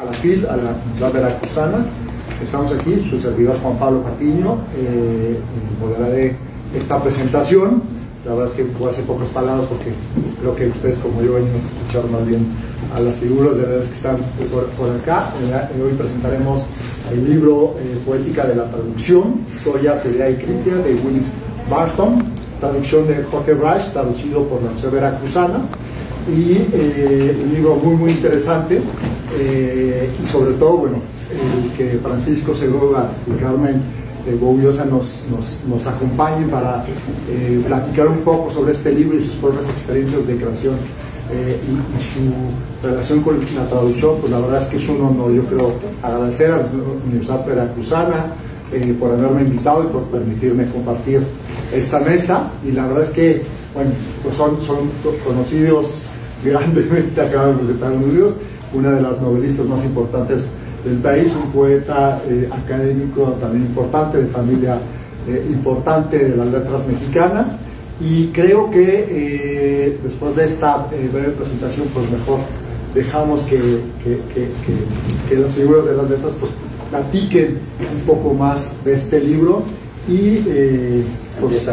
a la FIL, a la Universidad Veracruzana. Estamos aquí, su servidor Juan Pablo Patiño, moderaré esta presentación. La verdad es que voy a hacer pocas palabras porque creo que ustedes, como yo, venimos a escuchar más bien a las figuras de redes que están por acá. Hoy presentaremos el libro Poética de la Traducción, Historia, Teoría y Crítica, de Willis Barston, traducción de Jorge Reich, traducido por la Universidad Veracruzana, y un libro muy interesante, y sobre todo, bueno, el que Francisco Segovia y Carmen Boullosa nos acompañen para platicar un poco sobre este libro y sus propias experiencias de creación y su relación con la traducción. Pues la verdad es que es un honor, yo creo, agradecer a la Universidad Veracruzana por haberme invitado y por permitirme compartir esta mesa. Y la verdad es que, bueno, pues son conocidos grandemente, acaban de presentar unos libros, una de las novelistas más importantes del país, un poeta académico también importante, de familia importante de las letras mexicanas, y creo que después de esta breve presentación, pues mejor dejamos que los figuras de las letras pues platiquen un poco más de este libro y pues les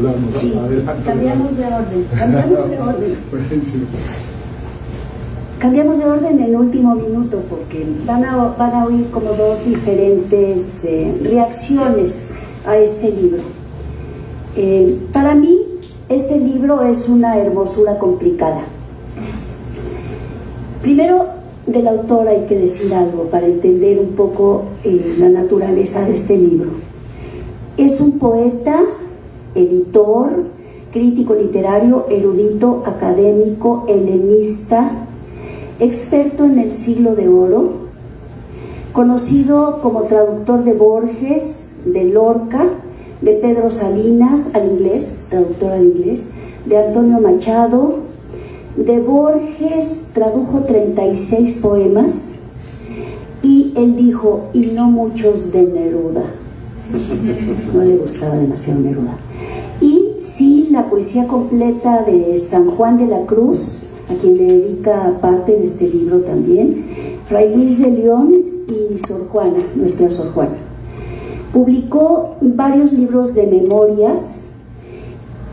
damos adelante. Cambiamos de orden. Cambiamos de orden en el último minuto porque van a oír como dos diferentes reacciones a este libro. Para mí, este libro es una hermosura complicada. Primero, del autor hay que decir algo para entender un poco la naturaleza de este libro. Es un poeta, editor, crítico literario, erudito, académico, helenista, experto en el siglo de oro, conocido como traductor de Borges, de Lorca, de Pedro Salinas al inglés, traductor al inglés, de Antonio Machado. De Borges tradujo 36 poemas y él dijo, y no muchos de Neruda. No le gustaba demasiado Neruda. Y sí, la poesía completa de San Juan de la Cruz, a quien le dedica parte de este libro también, Fray Luis de León y Sor Juana, nuestra Sor Juana. Publicó varios libros de memorias,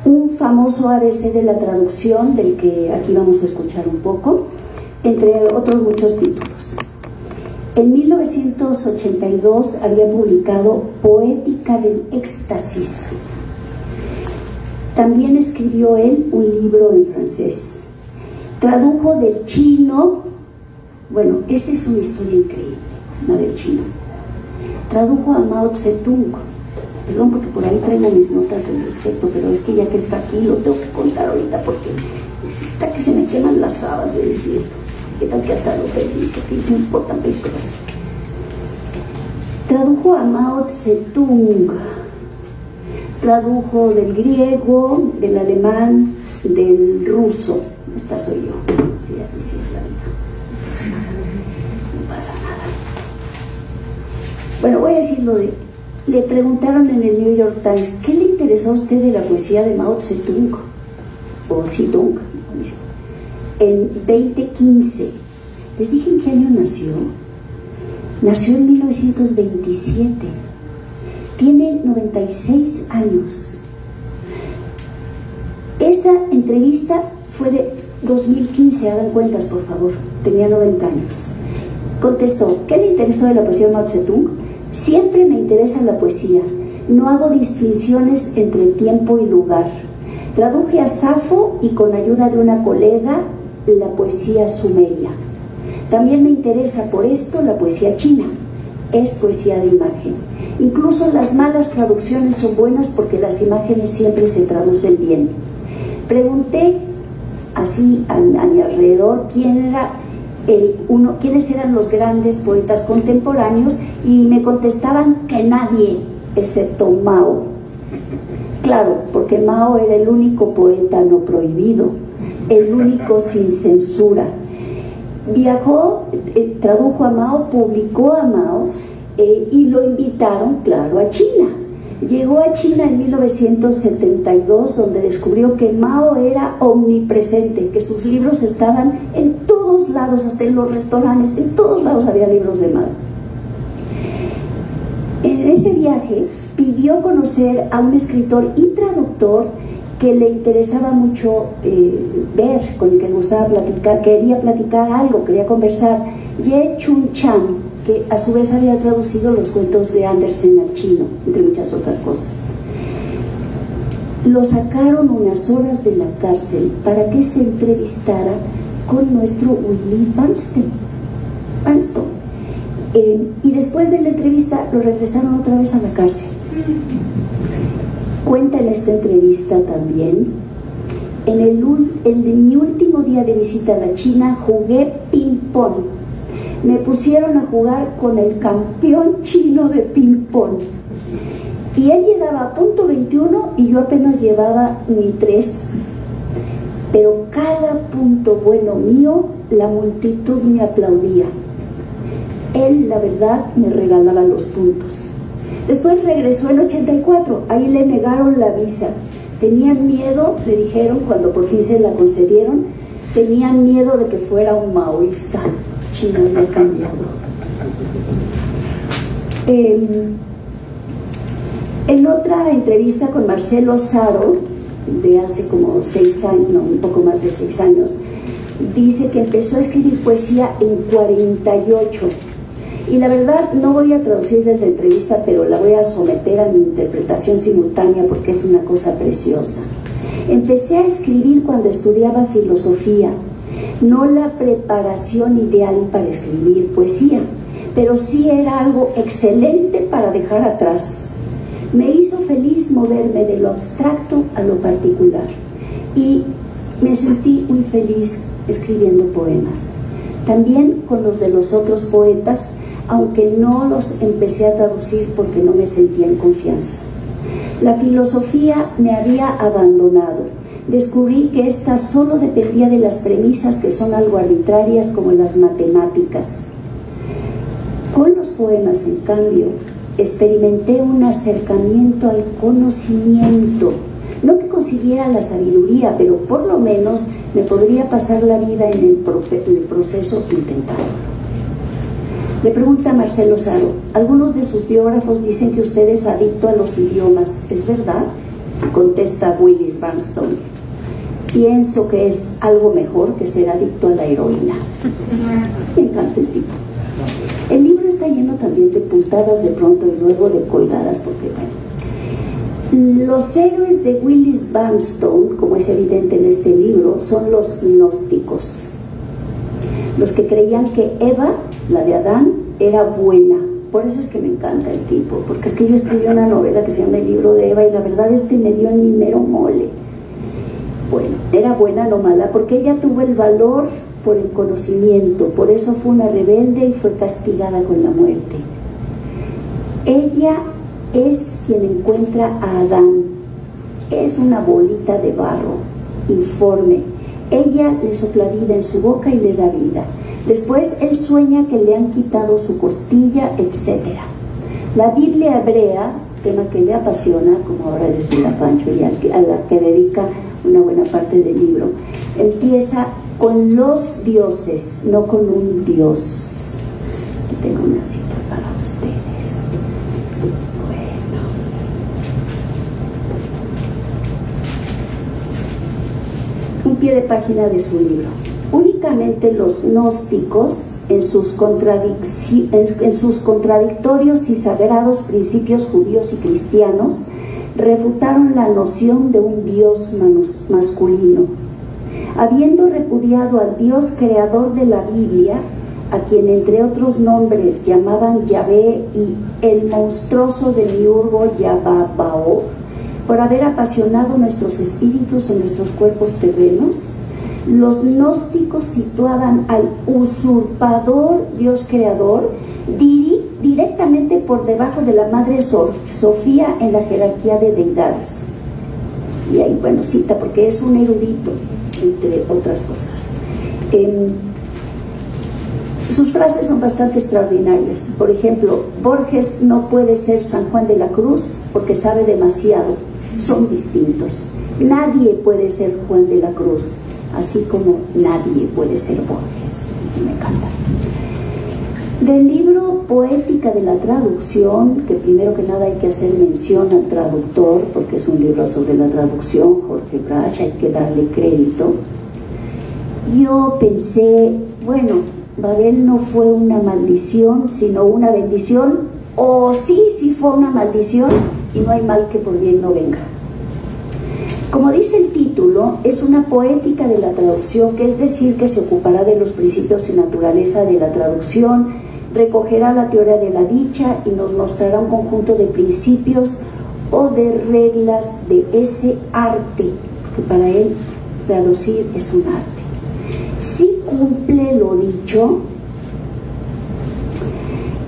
un famoso ABC de la traducción, del que aquí vamos a escuchar un poco, entre otros muchos títulos. En 1982 había publicado Poética del Éxtasis. También escribió él un libro en francés. Tradujo del chino, bueno, esa es una historia increíble, la del chino. Tradujo a Mao Zedong, perdón porque por ahí traigo mis notas al respecto, pero es que ya que está aquí lo tengo que contar ahorita porque está que se me queman las habas de decir, qué tal que hasta lo perdí, porque se me importan cosas. Tradujo a Mao Zedong, tradujo del griego, del alemán, del ruso. Esta soy yo, sí, así sí es la vida, no pasa nada. Bueno, voy a decirlo le preguntaron en el New York Times, ¿qué le interesó a usted de la poesía de Mao Zedong? O Zedong, en 2015. Les dije en qué año nació. Nació en 1927. Tiene 96 años. Esta entrevista fue de 2015, hagan cuentas por favor, tenía 90 años. Contestó, ¿qué le interesó de la poesía de Mao Zedong? Siempre me interesa la poesía, no hago distinciones entre tiempo y lugar. Traduje a Safo y con ayuda de una colega la poesía sumeria. También me interesa por esto la poesía china, es poesía de imagen. Incluso las malas traducciones son buenas porque las imágenes siempre se traducen bien. Pregunté así a mi alrededor quiénes eran los grandes poetas contemporáneos y me contestaban que nadie, excepto Mao. Claro, porque Mao era el único poeta no prohibido, el único sin censura. Viajó, tradujo a Mao, publicó a Mao y lo invitaron, claro, a China. Llegó a China en 1972, donde descubrió que Mao era omnipresente, que sus libros estaban en todos todos lados, hasta en los restaurantes, en todos lados había libros de Mado. En ese viaje pidió conocer a un escritor y traductor que le interesaba mucho ver, con el que le gustaba platicar, quería platicar algo, quería conversar, Ye Chun Chan, que a su vez había traducido los cuentos de Andersen al chino, entre muchas otras cosas. Lo sacaron unas horas de la cárcel para que se entrevistara con nuestro Willie Barnstone. Y después de la entrevista lo regresaron otra vez a la cárcel. Cuenta en esta entrevista también: en mi último día de visita a la China jugué ping-pong. Me pusieron a jugar con el campeón chino de ping-pong. Y él llegaba a punto 21 y yo apenas llevaba mi 3. Pero cada punto bueno mío, la multitud me aplaudía. Él, la verdad, me regalaba los puntos. Después regresó en 84, ahí le negaron la visa. Tenían miedo, le dijeron, cuando por fin se la concedieron, tenían miedo de que fuera un maoísta. China había cambiado. En otra entrevista con Marcelo Saro, de hace como 6 años, no, un poco más de 6 años, dice que empezó a escribir poesía en 48. Y la verdad, no voy a traducirles la entrevista, pero la voy a someter a mi interpretación simultánea porque es una cosa preciosa. Empecé a escribir cuando estudiaba filosofía, no la preparación ideal para escribir poesía, pero sí era algo excelente para dejar atrás. Me hizo feliz moverme de lo abstracto a lo particular y me sentí muy feliz escribiendo poemas. También con los de los otros poetas, aunque no los empecé a traducir porque no me sentía en confianza. La filosofía me había abandonado. Descubrí que ésta solo dependía de las premisas, que son algo arbitrarias, como las matemáticas. Con los poemas, en cambio, experimenté un acercamiento al conocimiento. No que consiguiera la sabiduría, pero por lo menos me podría pasar la vida en el proceso intentado. Le pregunta Marcelo Saro: algunos de sus biógrafos dicen que usted es adicto a los idiomas, ¿es verdad? Contesta Willie Barnstone: pienso que es algo mejor que ser adicto a la heroína. Me encanta el tipo. El libro está lleno también de puntadas de pronto y luego de colgadas, porque bueno, los héroes de Willie Barnstone, como es evidente en este libro, son los gnósticos, los que creían que Eva, la de Adán, era buena. Por eso es que me encanta el tipo, porque es que yo escribí una novela que se llama El libro de Eva y la verdad me dio en mi mero mole. Bueno, era buena, no mala, porque ella tuvo el valor por el conocimiento, por eso fue una rebelde y fue castigada con la muerte. Ella es quien encuentra a Adán, es una bolita de barro, informe. Ella le sopla vida en su boca y le da vida. Después él sueña que le han quitado su costilla, etc. La Biblia hebrea, tema que le apasiona, como ahora les digo a Pancho y a la que dedica una buena parte del libro, empieza con los dioses, no con un dios. Aquí tengo una cita para ustedes. Bueno. Un pie de página de su libro. Únicamente los gnósticos, en sus contradictorios y sagrados principios judíos y cristianos, refutaron la noción de un Dios masculino. Habiendo repudiado al Dios creador de la Biblia, a quien entre otros nombres llamaban Yahvé y el monstruoso demiurgo Yababaoth, por haber apasionado nuestros espíritus en nuestros cuerpos terrenos, los gnósticos situaban al usurpador Dios creador directamente por debajo de la Madre Sofía en la jerarquía de deidades. Y ahí, bueno, cita porque es un erudito, entre otras cosas. Sus frases son bastante extraordinarias. Por ejemplo, Borges no puede ser San Juan de la Cruz porque sabe demasiado. Son distintos. Nadie puede ser Juan de la Cruz, así como nadie puede ser Borges. me encanta. Del libro Poética de la Traducción, que primero que nada hay que hacer mención al traductor, porque es un libro sobre la traducción, Jorge Brach, hay que darle crédito. Yo pensé, bueno, Babel no fue una maldición, sino una bendición, o sí fue una maldición, y no hay mal que por bien no venga. Como dice el título, es una poética de la traducción, que es decir, que se ocupará de los principios y naturaleza de la traducción, recogerá la teoría de la dicha y nos mostrará un conjunto de principios o de reglas de ese arte, que para él traducir es un arte. Si cumple lo dicho,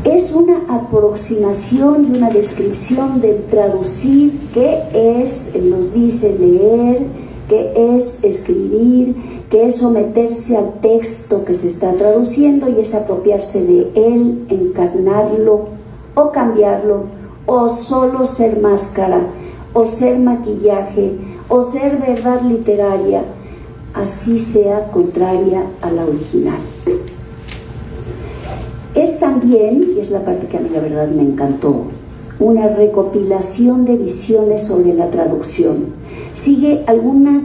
es una aproximación y una descripción del traducir, que es, él nos dice, leer, que es escribir, que es someterse al texto que se está traduciendo y es apropiarse de él, encarnarlo o cambiarlo, o solo ser máscara, o ser maquillaje, o ser verdad literaria, así sea contraria a la original. Es también, y es la parte que a mí la verdad me encantó, una recopilación de visiones sobre la traducción. Sigue algunas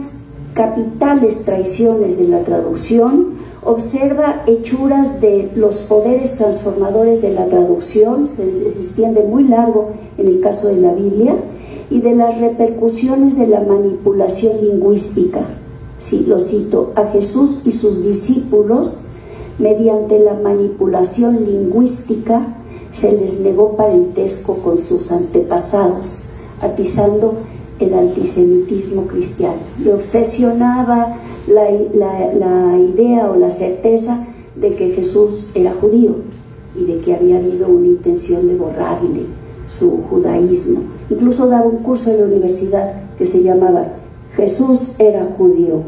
capitales traiciones de la traducción, observa hechuras de los poderes transformadores de la traducción, se extiende muy largo en el caso de la Biblia, y de las repercusiones de la manipulación lingüística. Sí, lo cito: a Jesús y sus discípulos, mediante la manipulación lingüística, se les negó parentesco con sus antepasados, atizando el antisemitismo cristiano. Le obsesionaba la idea o la certeza de que Jesús era judío y de que había habido una intención de borrarle su judaísmo. Incluso daba un curso en la universidad que se llamaba Jesús era judío,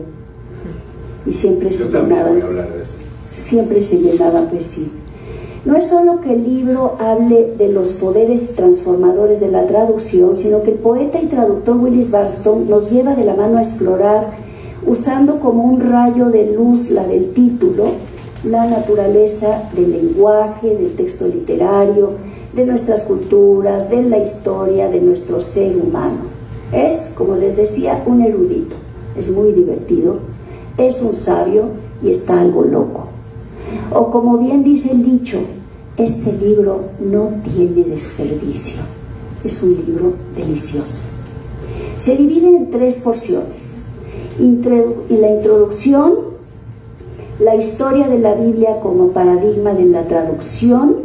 y siempre se llenaban, siempre se llenaban, pues sí. No es solo que el libro hable de los poderes transformadores de la traducción, sino que el poeta y traductor Willis Barstone nos lleva de la mano a explorar, usando como un rayo de luz la del título, la naturaleza del lenguaje, del texto literario, de nuestras culturas, de la historia, de nuestro ser humano. Es, como les decía, un erudito, es muy divertido, es un sabio y está algo loco. O como bien dice el dicho, este libro no tiene desperdicio, es un libro delicioso. Se divide en 3 porciones: la introducción, la historia de la Biblia como paradigma de la traducción,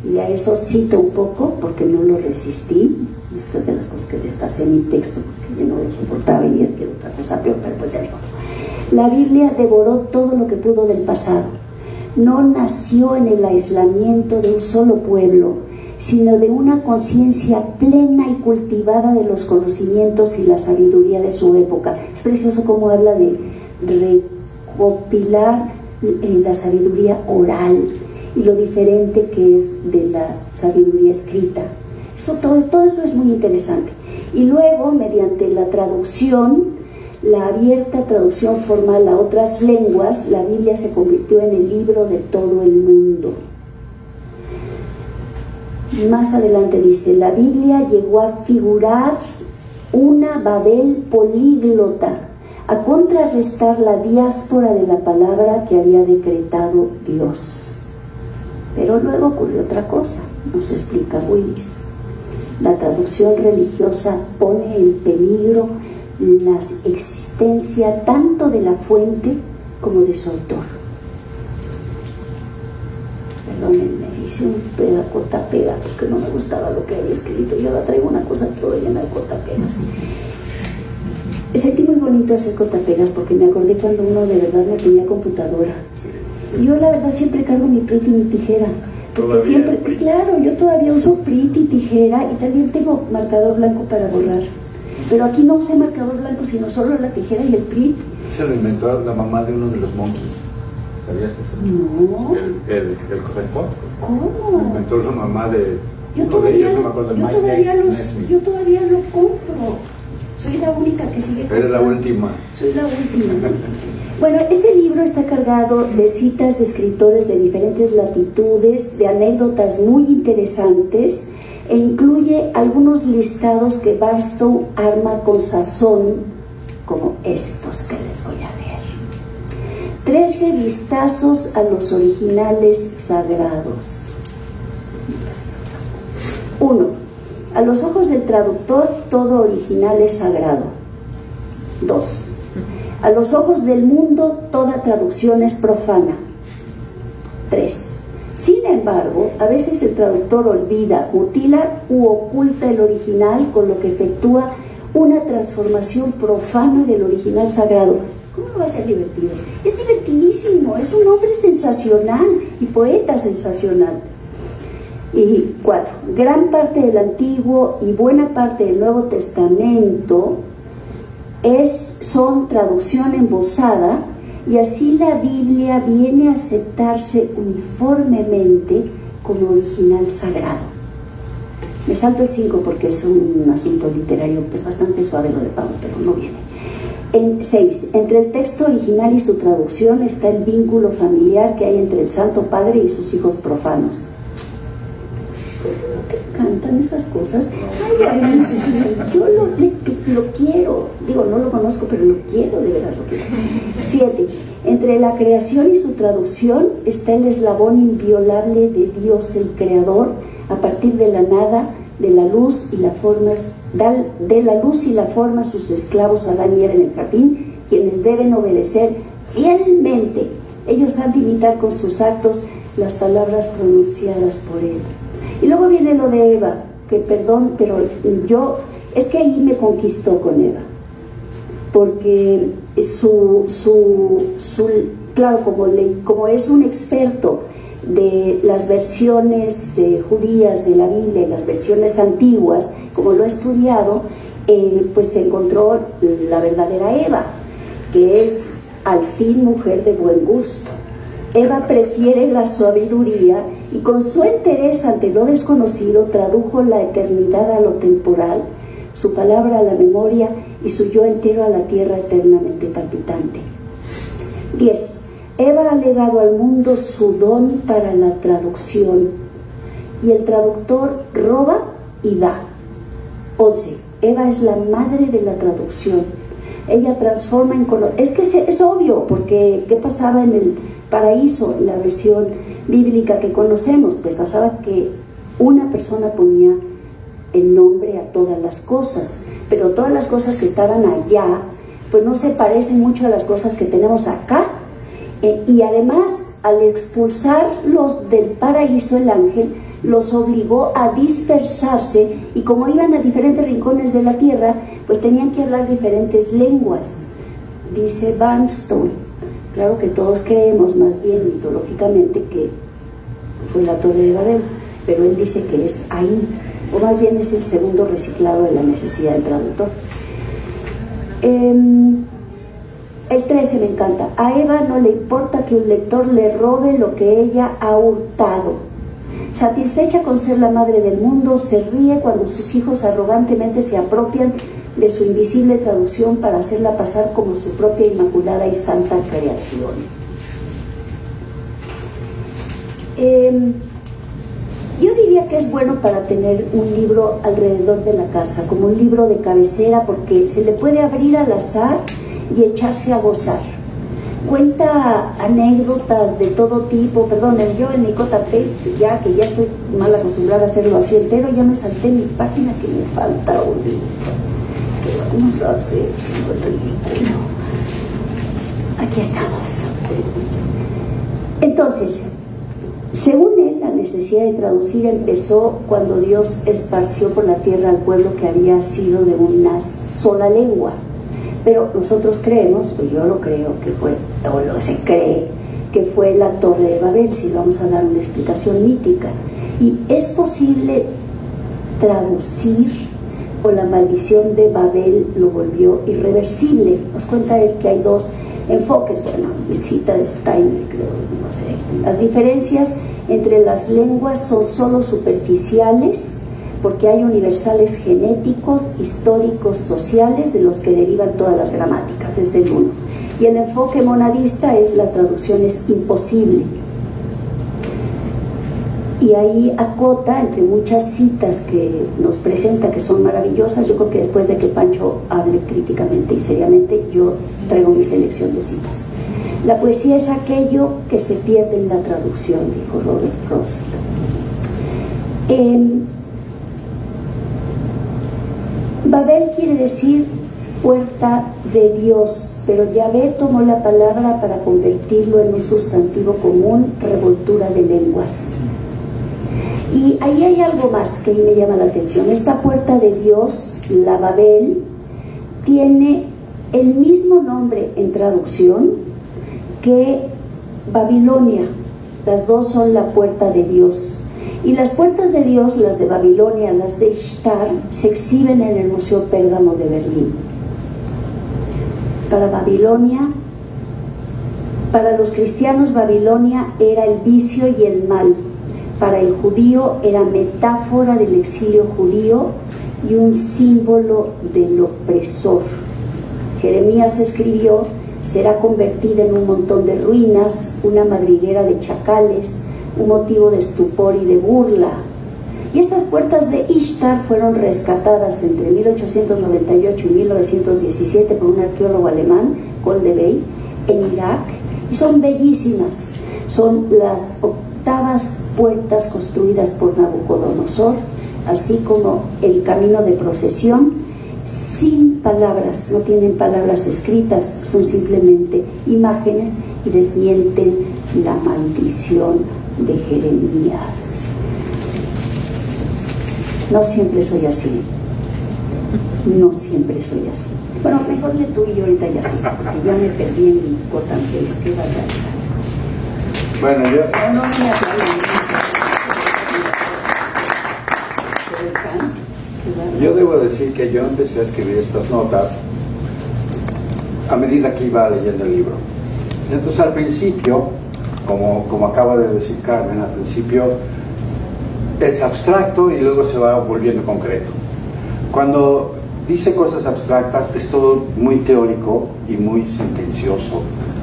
y a eso cito un poco porque no lo resistí, esta es de las cosas que destacé en mi texto porque yo no lo soportaba y es que otra cosa peor, pero pues ya digo. La Biblia devoró todo lo que pudo del pasado. No nació en el aislamiento de un solo pueblo, sino de una conciencia plena y cultivada de los conocimientos y la sabiduría de su época. Es precioso cómo habla de recopilar la sabiduría oral y lo diferente que es de la sabiduría escrita. Todo eso es muy interesante. Y luego, mediante la traducción, la abierta traducción formal a otras lenguas, la Biblia se convirtió en el libro de todo el mundo. Más adelante dice, la Biblia llegó a figurar una Babel políglota, a contrarrestar la diáspora de la palabra que había decretado Dios. Pero luego ocurrió otra cosa, nos explica Willis. La traducción religiosa pone en peligro la existencia tanto de la fuente como de su autor. Perdónenme, hice un cortapega porque no me gustaba lo que había escrito y ahora traigo una cosa toda llena de cortapegas. Sentí muy bonito hacer cortapegas porque me acordé cuando uno de verdad no tenía computadora. Sí. Yo la verdad siempre cargo mi Prit y mi tijera. Porque siempre, claro, yo todavía uso Prit y tijera y también tengo marcador blanco para borrar. Pero aquí no usé marcador blanco, sino solo la tijera y el Prit. Se lo inventó la mamá de uno de los monkeys. ¿Sabías eso? No. El corrector. ¿Cómo? Lo inventó la mamá de yo uno todavía, de ellos, no me acuerdo, yo todavía lo compro. Soy la única que sigue contando. Eres la última. Soy la última. Bueno, este libro está cargado de citas de escritores de diferentes latitudes, de anécdotas muy interesantes, e incluye algunos listados que Barstow arma con sazón, como estos que les voy a leer. 13 vistazos a los originales sagrados. 1. A los ojos del traductor, todo original es sagrado. 2. A los ojos del mundo, toda traducción es profana. 3. Sin embargo, a veces el traductor olvida, mutila u oculta el original, con lo que efectúa una transformación profana del original sagrado. ¿Cómo no va a ser divertido? Es divertidísimo, es un hombre sensacional y poeta sensacional. Y 4. Gran parte del Antiguo y buena parte del Nuevo Testamento son traducción embosada, y así la Biblia viene a aceptarse uniformemente como original sagrado. Me salto el 5 porque es un asunto literario pues bastante suave lo de Pablo, pero no viene. En 6. Entre el texto original y su traducción está el vínculo familiar que hay entre el Santo Padre y sus hijos profanos. ¿Te encantan esas cosas? Ay, yo lo quiero. Digo, no lo conozco, pero lo quiero, de verdad lo quiero. 7. Entre la creación y su traducción está el eslabón inviolable de Dios el Creador, a partir de la nada, de la luz y la forma sus esclavos Adán y Eva en el jardín, quienes deben obedecer fielmente. Ellos han de imitar con sus actos las palabras pronunciadas por él. Y luego viene lo de Eva, que perdón, pero es que ahí me conquistó con Eva, porque claro, como es un experto de las versiones judías de la Biblia y las versiones antiguas, como lo ha estudiado, pues se encontró la verdadera Eva, que es al fin mujer de buen gusto. Eva prefiere la sabiduría y con su interés ante lo desconocido tradujo la eternidad a lo temporal, su palabra a la memoria y su yo entero a la tierra eternamente palpitante. 10. Eva ha legado al mundo su don para la traducción y el traductor roba y da. 11. Eva es la madre de la traducción. Ella transforma en color. Es que es obvio, porque ¿qué pasaba en el paraíso, en la versión bíblica que conocemos? Pues pasaba que una persona ponía el nombre a todas las cosas, pero todas las cosas que estaban allá pues no se parecen mucho a las cosas que tenemos acá, y además al expulsarlos del paraíso el ángel los obligó a dispersarse, y como iban a diferentes rincones de la tierra pues tenían que hablar diferentes lenguas. Dice Barstow, claro que todos creemos más bien mitológicamente que fue la Torre de Babel, pero él dice que es ahí, o más bien es el segundo reciclado de la necesidad del traductor. El 13 me encanta. A Eva no le importa que un lector le robe lo que ella ha hurtado. Satisfecha con ser la madre del mundo, se ríe cuando sus hijos arrogantemente se apropian de su invisible traducción para hacerla pasar como su propia inmaculada y santa creación. Yo diría que es bueno para tener un libro alrededor de la casa, como un libro de cabecera, porque se le puede abrir al azar y echarse a gozar. Cuenta anécdotas de todo tipo. Perdonen, yo en mi copy-paste, ya que ya estoy mal acostumbrada a hacerlo así entero, ya me salté mi página que me falta ahorita. ¿Qué vamos a hacer siendo el ridículo? Aquí estamos. Entonces, según él, la necesidad de traducir empezó cuando Dios esparció por la tierra al pueblo que había sido de una sola lengua. Pero nosotros creemos, pues yo lo creo que fue, o lo que se cree, que fue la Torre de Babel, si vamos a dar una explicación mítica. Y es posible traducir, o la maldición de Babel lo volvió irreversible. Nos cuenta él que hay dos enfoques, bueno, visita de Steiner, creo, no sé. Las diferencias entre las lenguas son solo superficiales, porque hay universales genéticos, históricos, sociales, de los que derivan todas las gramáticas, es el uno. Y el enfoque monadista es la traducción es imposible. Y ahí acota, entre muchas citas que nos presenta, que son maravillosas, yo creo que después de que Pancho hable críticamente y seriamente, yo traigo mi selección de citas. La poesía es aquello que se pierde en la traducción, dijo Robert Frost. Babel quiere decir puerta de Dios, pero Yahvé tomó la palabra para convertirlo en un sustantivo común, revoltura de lenguas. Y ahí hay algo más que a mí me llama la atención. Esta puerta de Dios, la Babel, tiene el mismo nombre en traducción que Babilonia. Las dos son la puerta de Dios. Y las puertas de Dios, las de Babilonia, las de Ishtar, se exhiben en el Museo Pérgamo de Berlín. Para Babilonia, para los cristianos, Babilonia era el vicio y el mal. Para el judío era metáfora del exilio judío y un símbolo del opresor. Jeremías escribió: será convertida en un montón de ruinas, una madriguera de chacales, un motivo de estupor y de burla. Y estas puertas de Ishtar fueron rescatadas entre 1898 y 1917 por un arqueólogo alemán, Goldebey, en Irak, y son bellísimas. Son las octavas puertas construidas por Nabucodonosor, así como el camino de procesión, sin palabras, no tienen palabras escritas, son simplemente imágenes y desmienten la maldición de Jeremías. No siempre soy así. No siempre soy así. Bueno, mejor le tú y yo ahorita ya sí, porque ya me perdí en mi cotante. Qué barbaridad. Bueno, No me yo debo decir que yo empecé a escribir estas notas a medida que iba leyendo el libro. Entonces, al principio, como acaba de decir Carmen, al principio es abstracto y luego se va volviendo concreto. Cuando dice cosas abstractas es todo muy teórico y muy sentencioso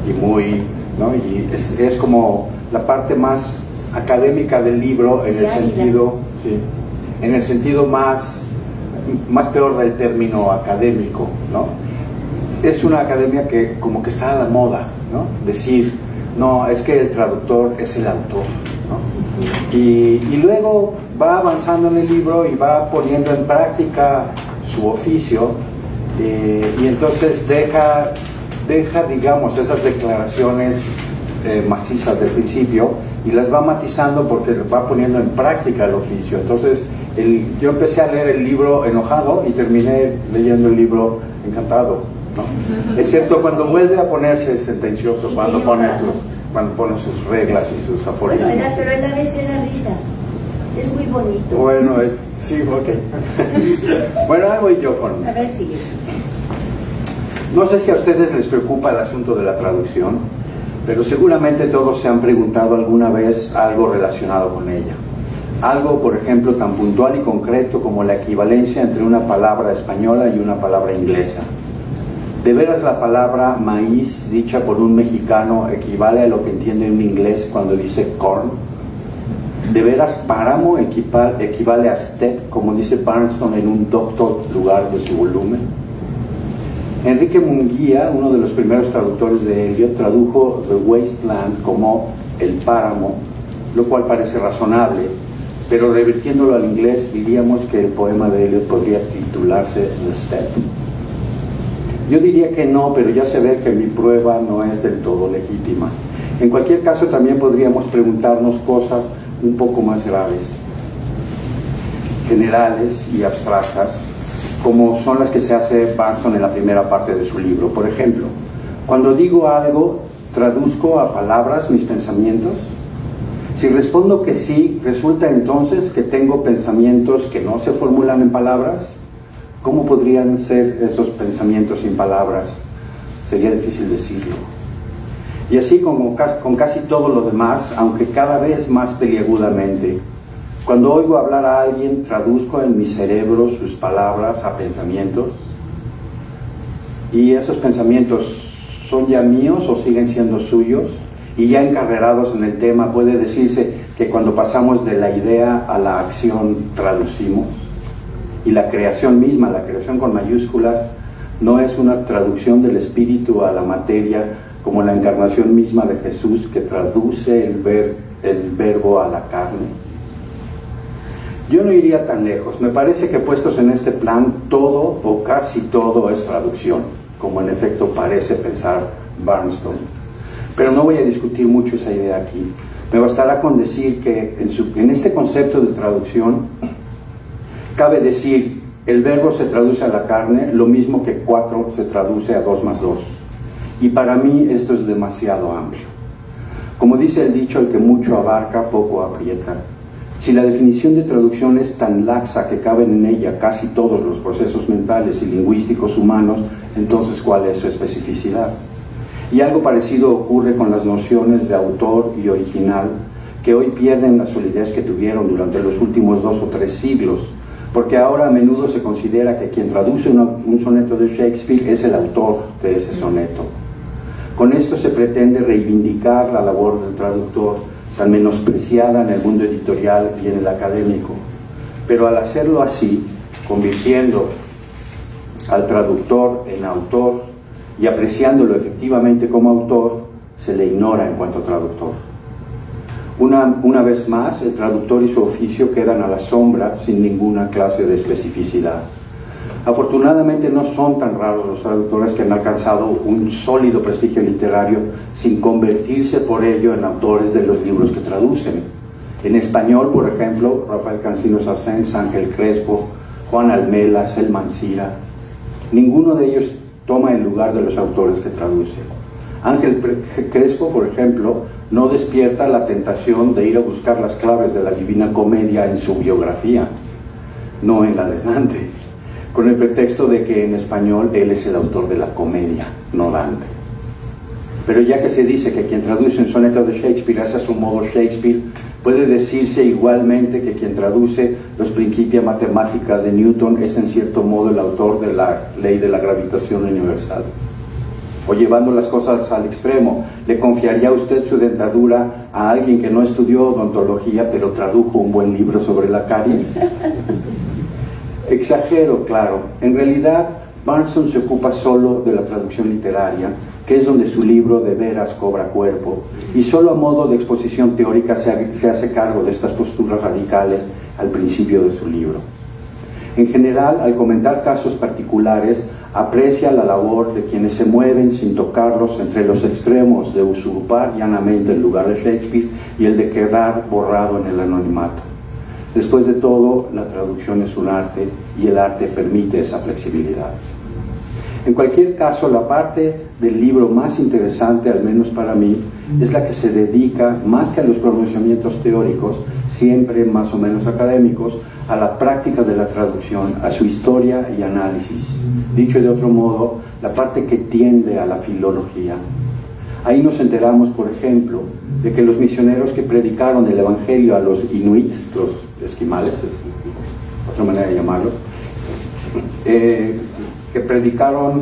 y muy, ¿no? Y es como la parte más académica del libro en el sentido, sí, en el sentido más peor del término académico, ¿no? Es una academia que como que está a la moda, ¿no? Decir, no, es que el traductor es el autor, ¿no? Y luego va avanzando en el libro y va poniendo en práctica su oficio, y entonces deja, digamos, esas declaraciones macizas del principio y las va matizando porque va poniendo en práctica el oficio. Entonces, yo empecé a leer el libro enojado y terminé leyendo el libro encantado, ¿no? Excepto cuando vuelve a ponerse sentencioso, cuando pone sus reglas y sus aforismos. Bueno, pero él a veces da risa. Es muy bonito. Bueno, sí, ok. Bueno, ahí voy yo con... A ver, sigues. No sé si a ustedes les preocupa el asunto de la traducción, pero seguramente todos se han preguntado alguna vez algo relacionado con ella. Algo, por ejemplo, tan puntual y concreto como la equivalencia entre una palabra española y una palabra inglesa. ¿De veras la palabra maíz, dicha por un mexicano, equivale a lo que entiende un inglés cuando dice corn? ¿De veras páramo equivale a steppe, como dice Barnston en un doctor lugar de su volumen? Enrique Munguía, uno de los primeros traductores de Eliot, tradujo The Wasteland como el páramo, lo cual parece razonable, pero revirtiéndolo al inglés diríamos que el poema de Eliot podría titularse The Steppe. Yo diría que no, pero ya se ve que mi prueba no es del todo legítima. En cualquier caso, también podríamos preguntarnos cosas un poco más graves, generales y abstractas, como son las que se hace Barton en la primera parte de su libro. Por ejemplo, cuando digo algo, ¿traduzco a palabras mis pensamientos? Si respondo que sí, ¿resulta entonces que tengo pensamientos que no se formulan en palabras? ¿Cómo podrían ser esos pensamientos sin palabras? Sería difícil decirlo. Y así como con casi todo lo demás, aunque cada vez más peliagudamente, Cuando oigo hablar a alguien, traduzco en mi cerebro sus palabras a pensamientos. Y esos pensamientos son ya míos o siguen siendo suyos. Y ya encarrerados en el tema, puede decirse que cuando pasamos de la idea a la acción, traducimos. Y la creación misma, la creación con mayúsculas, no es una traducción del espíritu a la materia, como la encarnación misma de Jesús, que traduce el verbo a la carne. Yo no iría tan lejos. Me parece que puestos en este plan, todo o casi todo es traducción, como en efecto parece pensar Barnston. Pero no voy a discutir mucho esa idea aquí. Me bastará con decir que en este concepto de traducción cabe decir el verbo se traduce a la carne, lo mismo que 4 se traduce a 2 más 2. Y para mí esto es demasiado amplio. Como dice el dicho, el que mucho abarca, poco aprieta. Si la definición de traducción es tan laxa que caben en ella casi todos los procesos mentales y lingüísticos humanos, entonces ¿cuál es su especificidad? Y algo parecido ocurre con las nociones de autor y original, que hoy pierden la solidez que tuvieron durante los últimos 2 o 3 siglos, porque ahora a menudo se considera que quien traduce un soneto de Shakespeare es el autor de ese soneto. Con esto se pretende reivindicar la labor del traductor, tan menospreciada en el mundo editorial y en el académico. Pero al hacerlo así, convirtiendo al traductor en autor y apreciándolo efectivamente como autor, se le ignora en cuanto traductor. Una vez más, el traductor y su oficio quedan a la sombra sin ninguna clase de especificidad. Afortunadamente no son tan raros los traductores que han alcanzado un sólido prestigio literario sin convertirse por ello en autores de los libros que traducen. En español, por ejemplo, Rafael Cancinos Assens, Ángel Crespo, Juan Almela, Selman Cira. Ninguno de ellos toma el lugar de los autores que traducen. Ángel Crespo, por ejemplo, no despierta la tentación de ir a buscar las claves de la Divina Comedia en su biografía, no en la de Dante, con el pretexto de que en español él es el autor de la comedia, no Dante. Pero ya que se dice que quien traduce un soneto de Shakespeare hace a su modo Shakespeare, puede decirse igualmente que quien traduce los Principia Mathematica de Newton es en cierto modo el autor de la ley de la gravitación universal. O llevando las cosas al extremo, ¿le confiaría usted su dentadura a alguien que no estudió odontología pero tradujo un buen libro sobre la caries? Exagero, claro. En realidad, Barnston se ocupa solo de la traducción literaria, que es donde su libro de veras cobra cuerpo, y solo a modo de exposición teórica se hace cargo de estas posturas radicales al principio de su libro. En general, al comentar casos particulares, aprecia la labor de quienes se mueven sin tocarlos entre los extremos de usurpar llanamente el lugar de Shakespeare y el de quedar borrado en el anonimato. Después de todo, la traducción es un arte y el arte permite esa flexibilidad. En cualquier caso, la parte del libro más interesante, al menos para mí, es la que se dedica, más que a los pronunciamientos teóricos, siempre más o menos académicos, a la práctica de la traducción, a su historia y análisis. Dicho de otro modo, la parte que tiende a la filología. Ahí nos enteramos, por ejemplo, de que los misioneros que predicaron el Evangelio a los inuits, los esquimales, es otra manera de llamarlo, que predicaron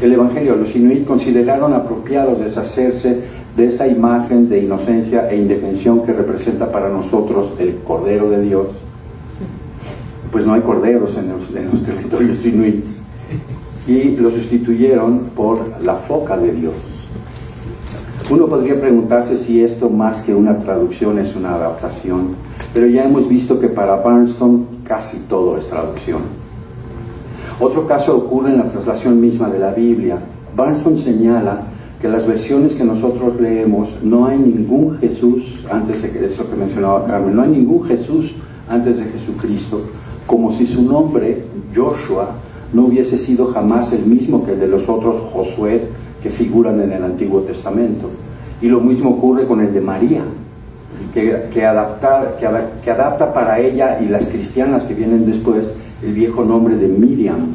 el Evangelio a los inuit, consideraron apropiado deshacerse de esa imagen de inocencia e indefensión que representa para nosotros el Cordero de Dios. Pues no hay corderos en los territorios inuits, y lo sustituyeron por la foca de Dios. Uno podría preguntarse si esto, más que una traducción, es una adaptación, pero ya hemos visto que para Barnston casi todo es traducción. Otro caso ocurre en la traslación misma de la Biblia. Barnston señala que las versiones que nosotros leemos, no hay ningún Jesús antes de eso que mencionaba Carmen, no hay ningún Jesús antes de Jesucristo, como si su nombre, Joshua, no hubiese sido jamás el mismo que el de los otros Josué que figuran en el Antiguo Testamento. Y lo mismo ocurre con el de María, que adapta para ella y las cristianas que vienen después el viejo nombre de Miriam.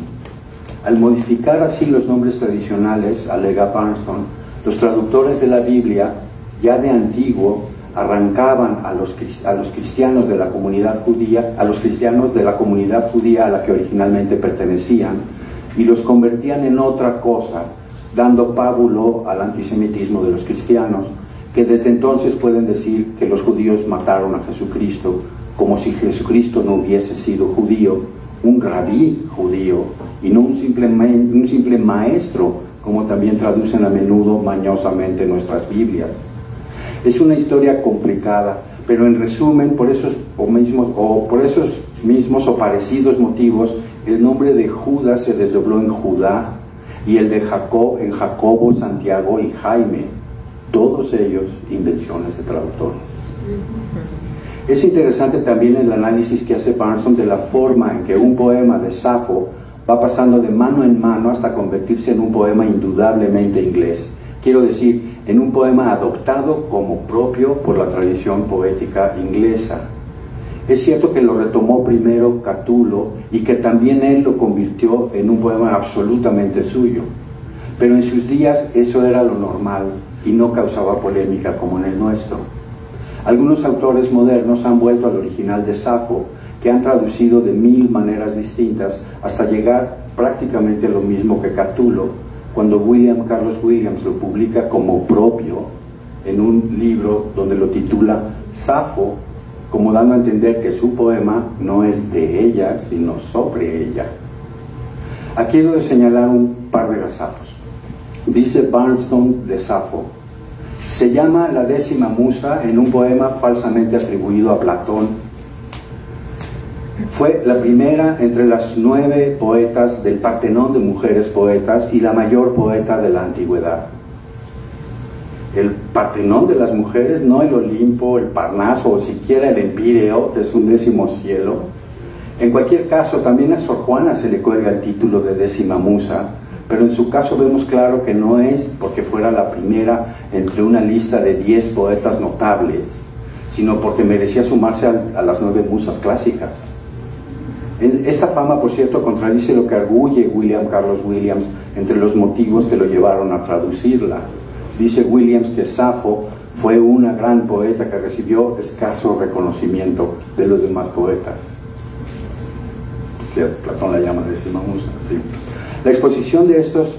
Al modificar así los nombres tradicionales, alega Barnston, los traductores de la Biblia, ya de antiguo, arrancaban a los cristianos de la comunidad judía, a los cristianos de la comunidad judía a la que originalmente pertenecían, y los convertían en otra cosa, dando pábulo al antisemitismo de los cristianos, que desde entonces pueden decir que los judíos mataron a Jesucristo, como si Jesucristo no hubiese sido judío, un rabí judío, y no un simple maestro, como también traducen a menudo mañosamente nuestras Biblias. Es una historia complicada, pero en resumen, por esos mismos o parecidos motivos, el nombre de Judas se desdobló en Judá, y el de Jacob en Jacobo, Santiago y Jaime, todos ellos invenciones de traductores. Es interesante también el análisis que hace Barnston de la forma en que un poema de Safo va pasando de mano en mano hasta convertirse en un poema indudablemente inglés. Quiero decir, en un poema adoptado como propio por la tradición poética inglesa. Es cierto que lo retomó primero Catulo y que también él lo convirtió en un poema absolutamente suyo, pero en sus días eso era lo normal y no causaba polémica como en el nuestro. Algunos autores modernos han vuelto al original de Safo, que han traducido de 1000 maneras distintas hasta llegar prácticamente a lo mismo que Catulo, cuando William Carlos Williams lo publica como propio en un libro donde lo titula Safo, como dando a entender que su poema no es de ella, sino sobre ella. Aquí debo señalar un par de gazapos. Dice Barnston de Safo: se llama la 10ª musa en un poema falsamente atribuido a Platón. Fue la primera entre las 9 poetas del Partenón de mujeres poetas y la mayor poeta de la antigüedad. El Partenón de las mujeres, no el Olimpo, el Parnaso o siquiera el Empíreo, que es un 10º cielo. En cualquier caso, también a Sor Juana se le cuelga el título de 10ª musa, pero en su caso vemos claro que no es porque fuera la primera entre una lista de 10 poetas notables, sino porque merecía sumarse a las 9 musas clásicas. Esta fama, por cierto, contradice lo que arguye William Carlos Williams entre los motivos que lo llevaron a traducirla. Dice Williams que Safo fue una gran poeta que recibió escaso reconocimiento de los demás poetas. Platón la llama 10ª musa. Sí. La exposición de estos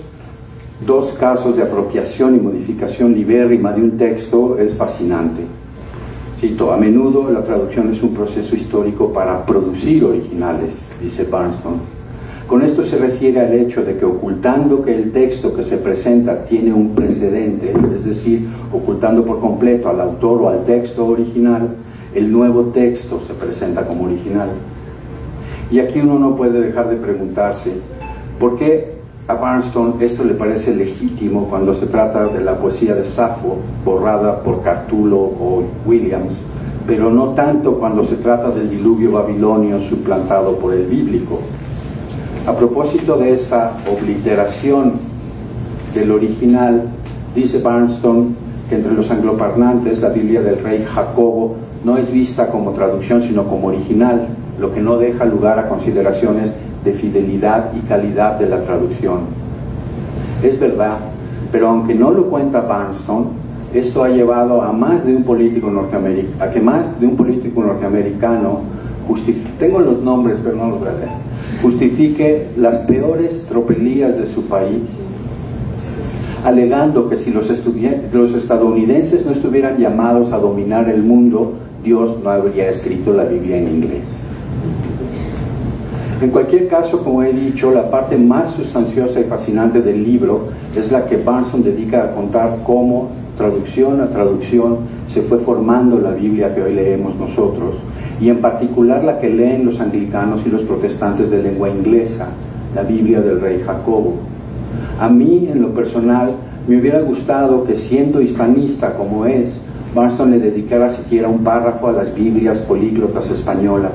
dos casos de apropiación y modificación libérrima de un texto es fascinante. Cito: a menudo la traducción es un proceso histórico para producir originales, dice Barnston. Con esto se refiere al hecho de que, ocultando que el texto que se presenta tiene un precedente, es decir, ocultando por completo al autor o al texto original, el nuevo texto se presenta como original. Y aquí uno no puede dejar de preguntarse, ¿por qué a Barnston esto le parece legítimo cuando se trata de la poesía de Safo, borrada por Catulo o Williams, pero no tanto cuando se trata del diluvio babilonio suplantado por el bíblico? A propósito de esta obliteración del original, dice Barnston que entre los angloparlantes la Biblia del rey Jacobo no es vista como traducción sino como original, lo que no deja lugar a consideraciones de fidelidad y calidad de la traducción. Es verdad, pero aunque no lo cuenta Barnston, esto ha llevado a más de un político norteamericano, tengo los nombres pero no los voy a leer, justifique las peores tropelías de su país, alegando que si los estadounidenses no estuvieran llamados a dominar el mundo, Dios no habría escrito la Biblia en inglés. En cualquier caso, como he dicho, la parte más sustanciosa y fascinante del libro es la que Barnston dedica a contar cómo, traducción a traducción, se fue formando la Biblia que hoy leemos nosotros, y en particular la que leen los anglicanos y los protestantes de lengua inglesa, la Biblia del rey Jacobo. A mí, en lo personal, me hubiera gustado que, siendo hispanista como es, Barnston le dedicara siquiera un párrafo a las Biblias políglotas españolas,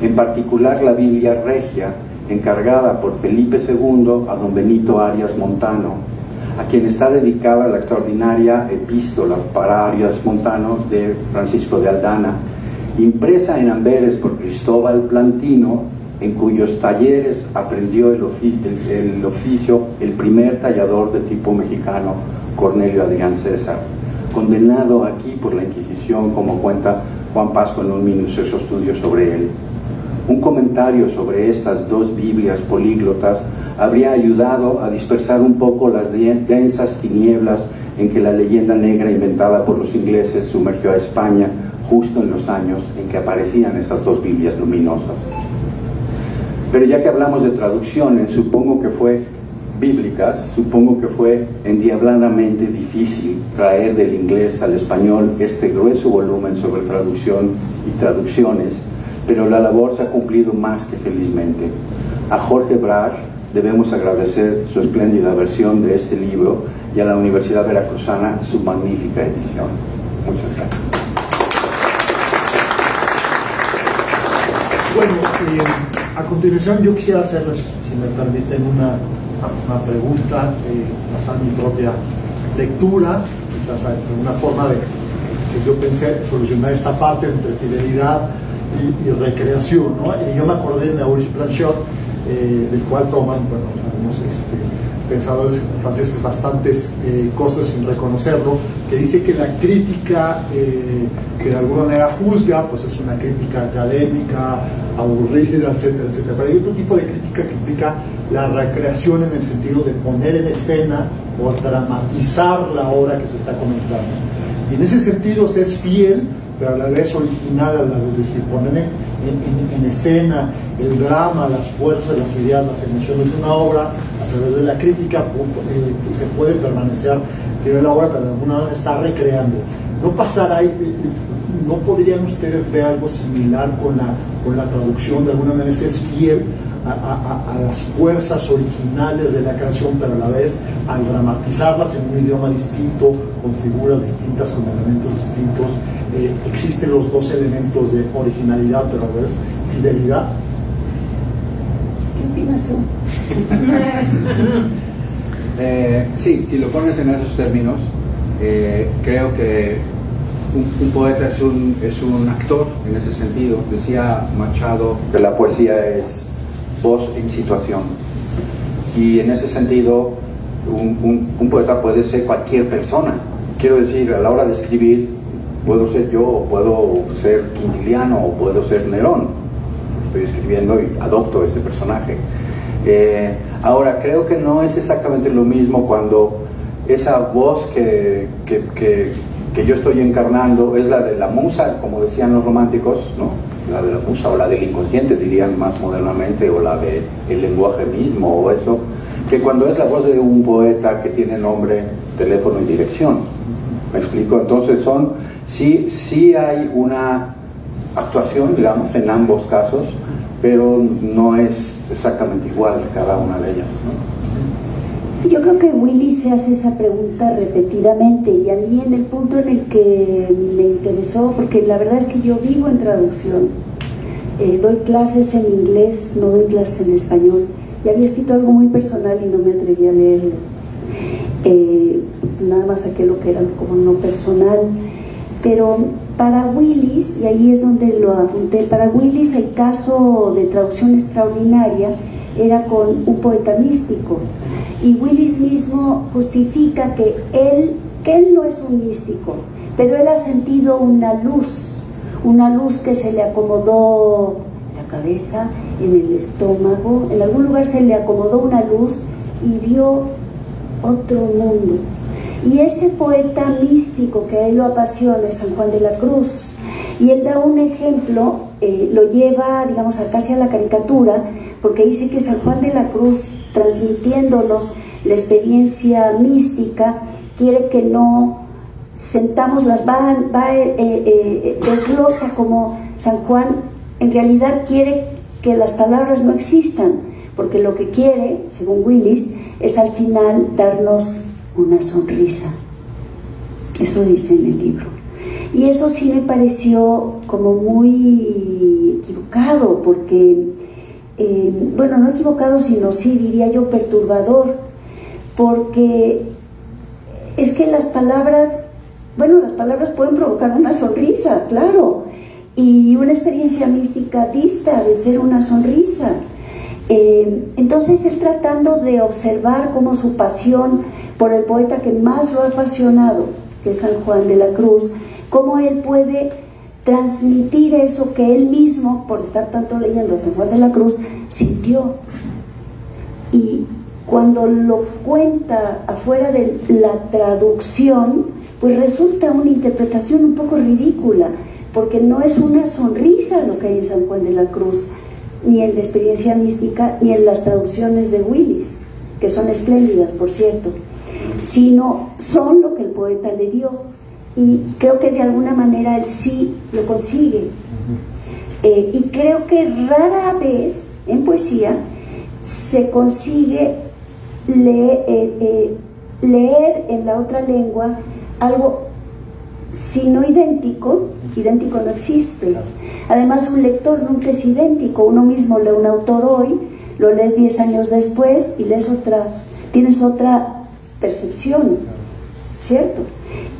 en particular la Biblia Regia, encargada por Felipe II a don Benito Arias Montano, a quien está dedicada la extraordinaria epístola para Arias Montano de Francisco de Aldana, impresa en Amberes por Cristóbal Plantino, en cuyos talleres aprendió el oficio el primer tallador de tipo mexicano, Cornelio Adrián César. condenado aquí por la Inquisición, como cuenta Juan Pasco en un minucioso estudio sobre él. Un comentario sobre estas dos Biblias políglotas habría ayudado a dispersar un poco las densas tinieblas en que la leyenda negra inventada por los ingleses sumergió a España justo en los años en que aparecían esas dos Biblias luminosas. Pero ya que hablamos de traducciones, supongo que fue endiabladamente difícil traer del inglés al español este grueso volumen sobre traducción y traducciones, pero la labor se ha cumplido más que felizmente. A Jorge Brar debemos agradecer su espléndida versión de este libro y a la Universidad Veracruzana su magnífica edición. Muchas gracias. Bueno, a continuación yo quisiera hacerles, si me permiten, una pregunta basada en mi propia lectura, quizás una forma de que yo pensé solucionar esta parte entre fidelidad y recreación, ¿no? Yo me acordé de Maurice Blanchot, del cual toman, bueno, algunos pensadores franceses bastantes cosas sin reconocerlo, que dice que la crítica que de alguna manera juzga, pues es una crítica académica, aburrida, etcétera, etcétera. Pero hay otro tipo de crítica que implica la recreación en el sentido de poner en escena o dramatizar la obra que se está comentando. Y en ese sentido se es fiel, pero a la vez original, es decir, poner en escena el drama, las fuerzas, las ideas, las emociones de una obra a través de la crítica, se puede permanecer en la obra, pero de alguna manera se está recreando. No pasará, no podrían ustedes ver algo similar con la traducción, de alguna manera se es fiel a las fuerzas originales de la canción, pero a la vez al dramatizarlas en un idioma distinto, con figuras distintas, con elementos distintos, existen los dos elementos de originalidad, pero a la vez fidelidad. ¿Qué opinas tú? Sí, si lo pones en esos términos, creo que un poeta es un actor en ese sentido. Decía Machado Que la poesía es voz en situación, y en ese sentido un poeta puede ser cualquier persona. Quiero decir, a la hora de escribir puedo ser yo, o puedo ser Quintiliano, o puedo ser Nerón. Estoy escribiendo y adopto ese personaje. Ahora, creo que no es exactamente lo mismo cuando esa voz que yo estoy encarnando es la de la musa, como decían los románticos, ¿no? La de la musa, o la del inconsciente, dirían más modernamente, o la del lenguaje mismo, o eso, que cuando es la voz de un poeta que tiene nombre, teléfono y dirección. ¿Me explico? Entonces sí hay una actuación, digamos, en ambos casos, pero no es exactamente igual cada una de ellas, ¿no? Yo creo que Willy se hace esa pregunta repetidamente, y a mí en el punto en el que me interesó, porque la verdad es que yo vivo en traducción, doy clases en inglés, no doy clases en español, y había escrito algo muy personal y no me atreví a leerlo, nada más saqué lo que era como no personal, pero para Willis, y ahí es donde lo apunté, para Willis el caso de traducción extraordinaria era con un poeta místico, y Willis mismo justifica que él no es un místico, pero él ha sentido una luz que se le acomodó en la cabeza, en el estómago, en algún lugar se le acomodó una luz y vio otro mundo. Y ese poeta místico que a él lo apasiona es San Juan de la Cruz, y él da un ejemplo, lo lleva, digamos, casi a la caricatura, porque dice que San Juan de la Cruz, transmitiéndonos la experiencia mística, quiere que no sentamos desglosa como San Juan en realidad quiere que las palabras no existan, porque lo que quiere, según Willis, es al final darnos una sonrisa. Eso dice en el libro, y eso sí me pareció como muy equivocado, porque bueno, no equivocado, sino sí, diría yo, perturbador, porque es que las palabras pueden provocar una sonrisa, claro, y una experiencia mística dista de ser una sonrisa. Entonces él, tratando de observar cómo su pasión por el poeta que más lo ha apasionado que es San Juan de la Cruz, cómo él puede transmitir eso que él mismo, por estar tanto leyendo a San Juan de la Cruz, sintió. Y cuando lo cuenta afuera de la traducción, pues resulta una interpretación un poco ridícula, porque no es una sonrisa lo que hay en San Juan de la Cruz, ni en la experiencia mística, ni en las traducciones de Willis, que son espléndidas, por cierto, sino son lo que el poeta le dio. Y creo que de alguna manera él sí lo consigue. Y creo que rara vez en poesía se consigue leer en la otra lengua algo, si no idéntico no existe. Además, un lector nunca es idéntico. Uno mismo lee un autor hoy, lo lees 10 años después y tienes otra percepción, ¿cierto?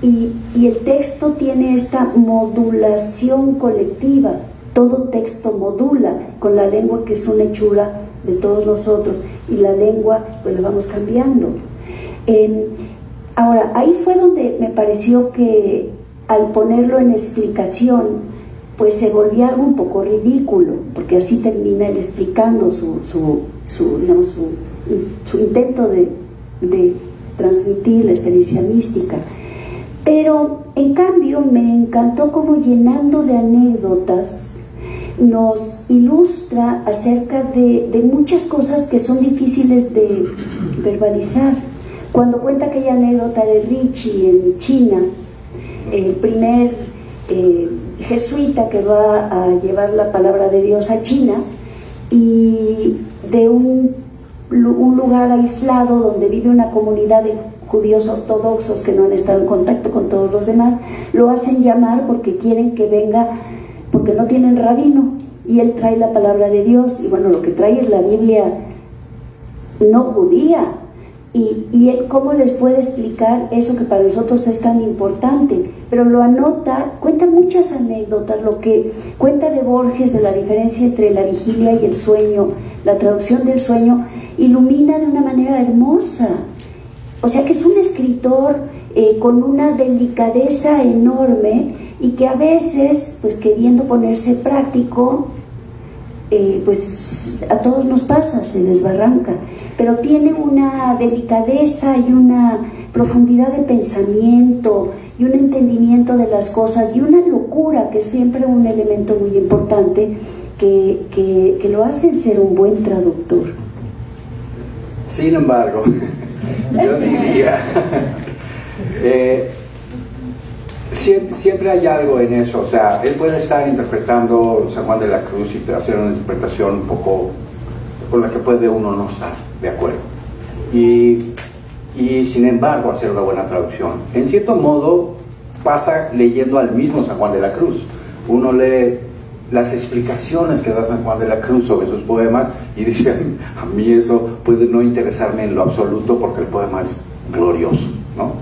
Y el texto tiene esta modulación colectiva. Todo texto modula con la lengua, que es una hechura de todos nosotros, y la lengua pues la vamos cambiando. Ahora, ahí fue donde me pareció que al ponerlo en explicación pues se volvía algo un poco ridículo, porque así termina él explicando su intento de transmitir la experiencia mística. Pero en cambio me encantó como, llenando de anécdotas, nos ilustra acerca de muchas cosas que son difíciles de verbalizar. Cuando cuenta aquella anécdota de Ricci en China, el primer jesuita que va a llevar la palabra de Dios a China, y de un lugar aislado donde vive una comunidad de judíos ortodoxos que no han estado en contacto con todos los demás, lo hacen llamar porque quieren que venga, porque no tienen rabino, y él trae la palabra de Dios, y bueno, lo que trae es la Biblia no judía, y él cómo les puede explicar eso que para nosotros es tan importante, pero lo anota, cuenta muchas anécdotas, lo que cuenta de Borges, de la diferencia entre la vigilia y el sueño, la traducción del sueño, ilumina de una manera hermosa. O sea que es un escritor con una delicadeza enorme, y que a veces, pues queriendo ponerse práctico, pues a todos nos pasa, se desbarranca, pero tiene una delicadeza y una profundidad de pensamiento y un entendimiento de las cosas, y una locura, que es siempre un elemento muy importante que lo hace ser un buen traductor. Sin embargo, yo diría, siempre hay algo en eso. O sea, él puede estar interpretando San Juan de la Cruz y hacer una interpretación un poco con la que puede uno no estar de acuerdo, y sin embargo hacer una buena traducción. En cierto modo pasa leyendo al mismo San Juan de la Cruz. Uno lee las explicaciones que da San Juan de la Cruz sobre sus poemas y dice, a mí eso puede no interesarme en lo absoluto porque el poema es glorioso, ¿no?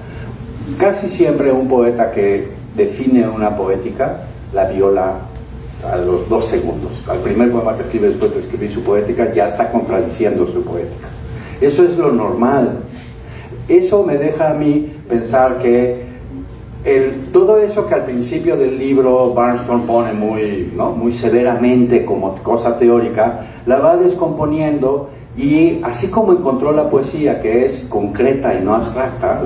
Casi siempre un poeta que define una poética la viola a los 2 segundos. Al primer poema que escribe, después de escribir su poética, ya está contradiciendo su poética. Eso es lo normal. Eso me deja a mí pensar que todo eso que al principio del libro Barnstorm pone muy severamente como cosa teórica, la va descomponiendo, y así como encontró la poesía, que es concreta y no abstracta,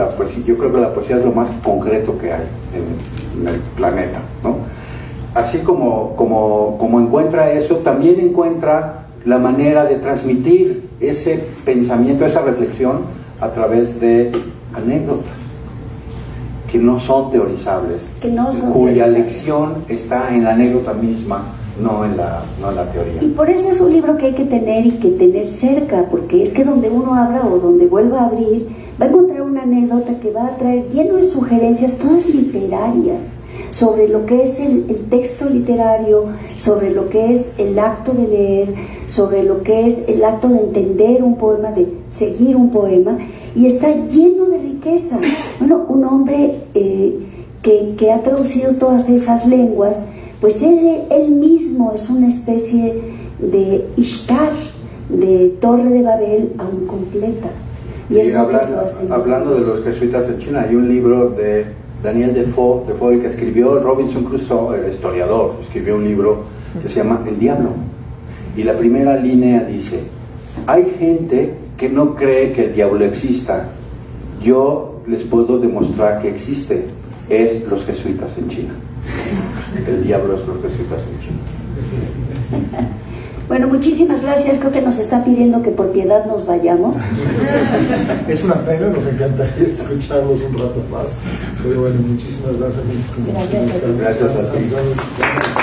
yo creo que la poesía es lo más concreto que hay en el planeta, ¿no? Así como encuentra eso, también encuentra la manera de transmitir ese pensamiento, esa reflexión a través de anécdotas que no son teorizables, cuya lección está en la anécdota misma, no en la teoría. Y por eso es un libro que hay que tener cerca, porque es que donde uno abra o donde vuelva a abrir, va a encontrar una anécdota que va a traer lleno de sugerencias, todas literarias, sobre lo que es el texto literario, sobre lo que es el acto de leer, sobre lo que es el acto de entender un poema, de seguir un poema, y está lleno de riqueza. Bueno, un hombre que ha traducido todas esas lenguas, pues él mismo es una especie de Ishtar, de Torre de Babel aún completa. Y hablando de los jesuitas en China, hay un libro de Daniel Defoe, el que escribió Robinson Crusoe, el historiador, escribió un libro que se llama El Diablo. Y la primera línea dice: hay gente que no cree que el diablo exista. Yo les puedo demostrar que existe. Es los jesuitas en China. El diablo es los jesuitas en China. Bueno, muchísimas gracias. Creo que nos está pidiendo que por piedad nos vayamos. Es una pena, nos encantaría escucharlos un rato más. Pero bueno, muchísimas gracias. Gracias a ti. Gracias a ti.